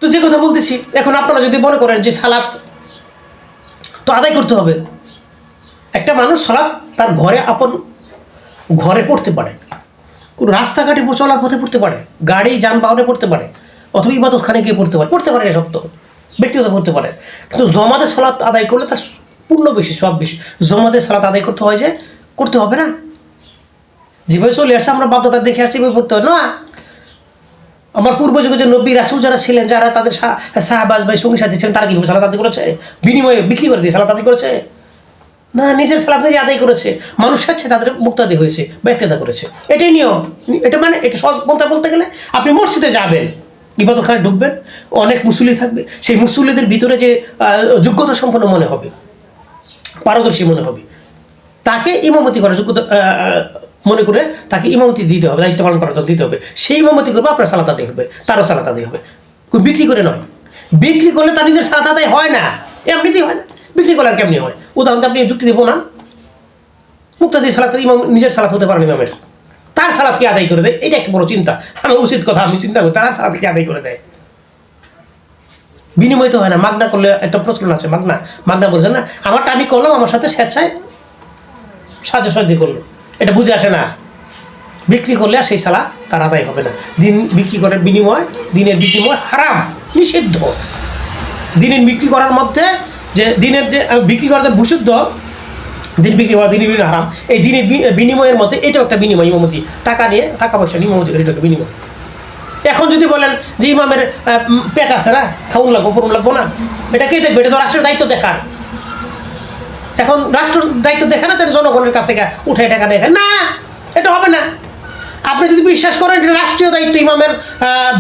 তো যে কথা বলতেছি, এখন আপনারা যদি মনে করেন যে সালাত তো আদায় করতে হবে, একটা মানুষ সালাত তার ঘরে আপন ঘরে পড়তে পারে, কোনো রাস্তাঘাটে চলার পথে পড়তে পারে, গাড়ি যানবাহনে পড়তে পারে, অথবা ইবাদতখানে গিয়ে পড়তে পারে সত্য ব্যক্তিগত পড়তে পারে। কিন্তু জমাতে সালাত আদায় করলে তার পূর্ণ বেশি, সব বেশি। জমাতে সালাত আদায় করতে হয় যে করতে হবে না, যেভাবে চলে আসছে আমরা বাধ্যতা দেখে আসছি এভাবে পড়তে হয় না। আমার পূর্বযুগে যে নবী রাসূল যারা ছিলেন, যারা তাদের সাহাবাজ ভাই সঙ্গী সাথী ছিলেন, তারা কিভাবে সালাত আদায় করেছে? বিনিময়ে বিক্রি করে দিয়ে সালাত আদায় করেছে না, নিজের সালাত নিজে আদায় করেছে। মানুষ সাথে তাদের মুক্তাদি হয়েছে বা ইক্তেদা করেছে, এটাই নিয়ম। এটা মানে এটা সহজ পন্থা বলতে গেলে, আপনি মসজিদে যাবেন, ইবাদতখানে ঢুকবেন, অনেক মুসল্লি থাকবে, সেই মুসল্লিদের ভিতরে যে যোগ্যতা সম্পন্ন মনে হবে, পারদর্শী মনে হবে, তাকে ইমামতি করার যোগ্যতা মনে করে তাকে ইমামতি দিতে হবে, দায়িত্ব পালন করার জন্য দিতে হবে। সেই ইমামতি করবে, আপনার সালাত আদায় হবে, তারও সালাত আদায় হবে। বিক্রি করে নয়, বিক্রি করলে তার নিজের সালাত আদায় হয় না, এমনিতেই হয় না। বিক্রি করলে আর কেমনি হয়? উদাহরণ আপনি যুক্তি দেবো না, মুক্তাদি সালাত ইমাম নিজের সালাত হতে পারেন ইমামের, তার সালাত কি আদায় করে দেয়? এটা একটা বড় চিন্তা, আমার উচিত কথা আমি চিন্তা করি, তার সালাত কি আদায় করে দেয়? বিনিময় তো হয় না। মাগনা করলে একটা প্রচলন আছে, মাগনা বলছেন না, আমারটা আমি করলাম, আমার সাথে স্বেচ্ছায় সাহায্য করলো, এটা বুঝে আসে না। বিক্রি করলে আর সেই সালাত তার আদায় হবে না। দিন বিক্রি করার বিনিময়, দিনের বিনিময় হারাম, নিষিদ্ধ। দিনের বিক্রি করার মধ্যে যে দিনের যে বিক্রি করার যে বিশুদ্ধ, দিন বিক্রি করা দিনের বিনিময় হারাম, এই দিনের বিনিময়ের মধ্যে এটাও একটা বিনিময়। ইমামতি টাকা নিয়ে, টাকা পয়সা নিয়ে ইমামতি করে, এটা একটা বিনিময়। এখন যদি বলেন যে ইমামের পেট আছে না, খাউন লাগবো পড়ুন লাগবো না, এটা কে দেখবে? এটা তো রাষ্ট্রের দায়িত্ব দেখার। এখন রাষ্ট্রের দায়িত্ব দেখে না, তাহলে জনগণের কাছ থেকে উঠে টাকা দেখে না, এটা হবে না। আপনি যদি বিশ্বাস করেন এটা রাষ্ট্রীয় দায়িত্ব, ইমামের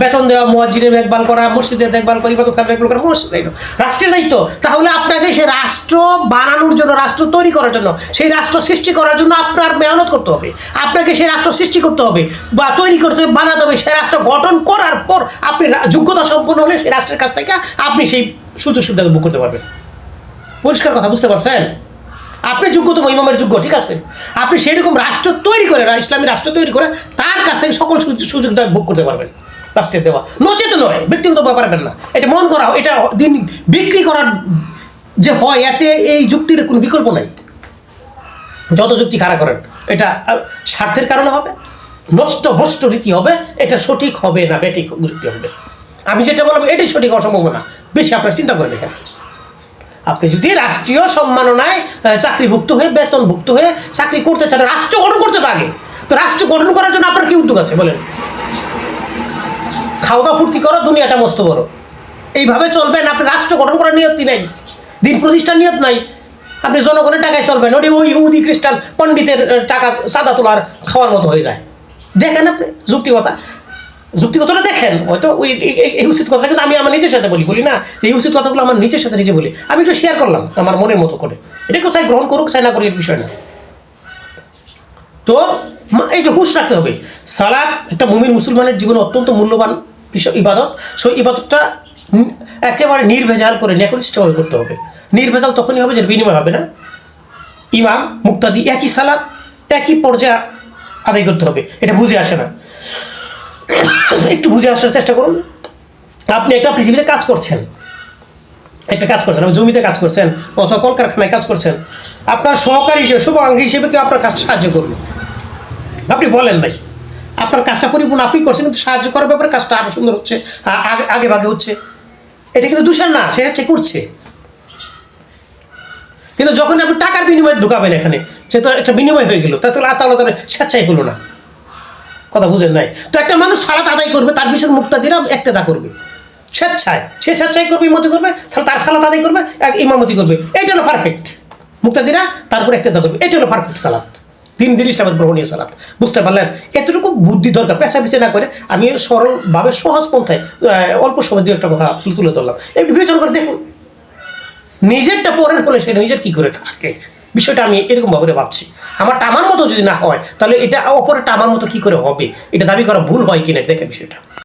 বেতন দেওয়া, মুয়াজ্জিনের দেখভাল করা, মসজিদের দেখভাল করা, ইবাদতখানার দেখভাল করা, মসজিদের দায়িত্ব, রাষ্ট্রের দায়িত্ব, তাহলে আপনাকে সেই রাষ্ট্র বানানোর জন্য, রাষ্ট্র তৈরি করার জন্য, সেই রাষ্ট্র সৃষ্টি করার জন্য আপনার মেহনত করতে হবে। আপনাকে সেই রাষ্ট্র সৃষ্টি করতে হবে বা তৈরি করতে হবে, বানাতে হবে। সেই রাষ্ট্র গঠন করার পর আপনি যোগ্যতা সম্পন্ন হলে সেই রাষ্ট্রের কাছ থেকে আপনি সেই সুযোগ সুবিধা ভোগ করতে পারবেন। পরিষ্কার কথা, বুঝতে পারছেন? আপনি যোগ্যতম ইমামের যোগ্য, ঠিক আছে, আপনি সেই রকম রাষ্ট্র তৈরি করে, ইসলামী রাষ্ট্র তৈরি করে তার কাছ থেকে সকল সুযোগ ভোগ করতে পারবেন, রাষ্ট্রের দেওয়া। নচেত নয়, ব্যক্তিগত পারবেন না। এটা মন করা, এটা দিন বিক্রি করার যে হয়, এতে এই যুক্তির কোনো বিকল্প নাই। যত যুক্তি খাড়া করেন, এটা স্বার্থের কারণে হবে, ভ্রষ্ট রীতি হবে, এটা সঠিক হবে না, বেঠিক যুক্তি হবে। আমি যেটা বললাম এটাই সঠিক, অসম্ভব না। বেশি আপনার চিন্তা করে দেখেন। আপনি যদি রাষ্ট্রীয় সম্মাননায় চাকরিভুক্ত হয়ে, বেতনভুক্ত হয়ে চাকরি করতে চান, রাষ্ট্র গঠন করতে পারে, তো রাষ্ট্র গঠন করার জন্য আপনার কি উদ্যোগ আছে বলেন? খাওয়া দাওয়া ফুর্তি করো, দুনিয়াটা মস্ত বড়, এইভাবে চলবেন? আপনি রাষ্ট্র গঠন করার নিয়তি নেই, দিন প্রতিষ্ঠার নিয়ত নাই, আপনি জনগণের টাকায় চলবেন, ওই ইহুদি খ্রিস্টান পণ্ডিতের টাকা চাঁদা তোলার খাওয়ার মতো হয়ে যায়। দেখেন আপনি যুক্তিগতটা দেখেন, হয়তো ওই এই উচিত কথা, কিন্তু আমি আমার নিজের সাথে বলি না, এই উচিত কথাগুলো আমার নিজের সাথে নিজে বলি, আমি একটু শেয়ার করলাম আমার মনের মতো করে। এটাকেও চাই গ্রহণ করুক, চাই না করি, এর বিষয় না। তো এইটা হুঁশ রাখতে হবে। সালাত একটা মুমিন মুসলমানের জীবনে অত্যন্ত মূল্যবান বিষয়, ইবাদত। সেই ইবাদতটা একেবারে নির্ভেজাল করে, একনিষ্ঠভাবে করতে হবে। নির্ভেজাল তখনই হবে যে বিনিময় হবে না। ইমাম মুক্তাদি একই সালাত একই পর্যায়ে আদায় করতে হবে, এটা বুঝে আসে না। একটু বুঝে আসার চেষ্টা করুন। আপনি একটা পৃথিবীতে কাজ করছেন, জমিতে কাজ করছেন, অথবা কলকারখানায় কাজ করছেন, আপনার সহকারী হিসেবে, শুভাঙ্গী হিসেবে কেউ আপনার কাজটা সাহায্য করবে, আপনি বলেন ভাই আপনার কাজটা পরিপূর্ণ আপনি করছেন, কিন্তু সাহায্য করার ব্যাপারে কাজটা আরও সুন্দর হচ্ছে, আগে ভাগে হচ্ছে, এটা কিন্তু দূষণ না, সেটা চেক করছে। কিন্তু যখন আপনি টাকার বিনিময়ে ঢুকাবেন এখানে, সে তো একটা বিনিময় হয়ে গেল, তাহলে আল্লাহ তাআলা স্বেচ্ছায় হলো না। কথা বুঝেন নাই তো? একটা মানুষ সালাত আদায় করবে, তার পিছনে মুক্তাদিরা ইক্তেদা করবে, স্বেচ্ছায় করবে, ইমামতি করবে, তার সালাত আদায় করবে, ইমামতি করবে, এটা হলো পারফেক্ট। মুক্তাদিরা তারপর ইক্তেদা করবে, এটা হলো পারফেক্ট সালাত, দিন ইসলামের গ্রহণীয় সালাত। বুঝতে পারলেন? এতটুকু বুদ্ধি দরকার, পেঁচা না করে আমি সরলভাবে সহজ পন্থায় অল্প সময় দিয়ে একটা কথা তুলে ধরলাম। একটু বিবেচনা করে দেখুন, নিজেরটা পরের ফলে সেটা নিজের কী করে থাকে, বিষয়টা আমি এরকমভাবে ভাবছি। আমার মতো যদি না হয়, তাহলে এটা অপরেরটা আমার মতো কী করে হবে, এটা দাবি করা ভুল হয় কিনা দেখে বিষয়টা।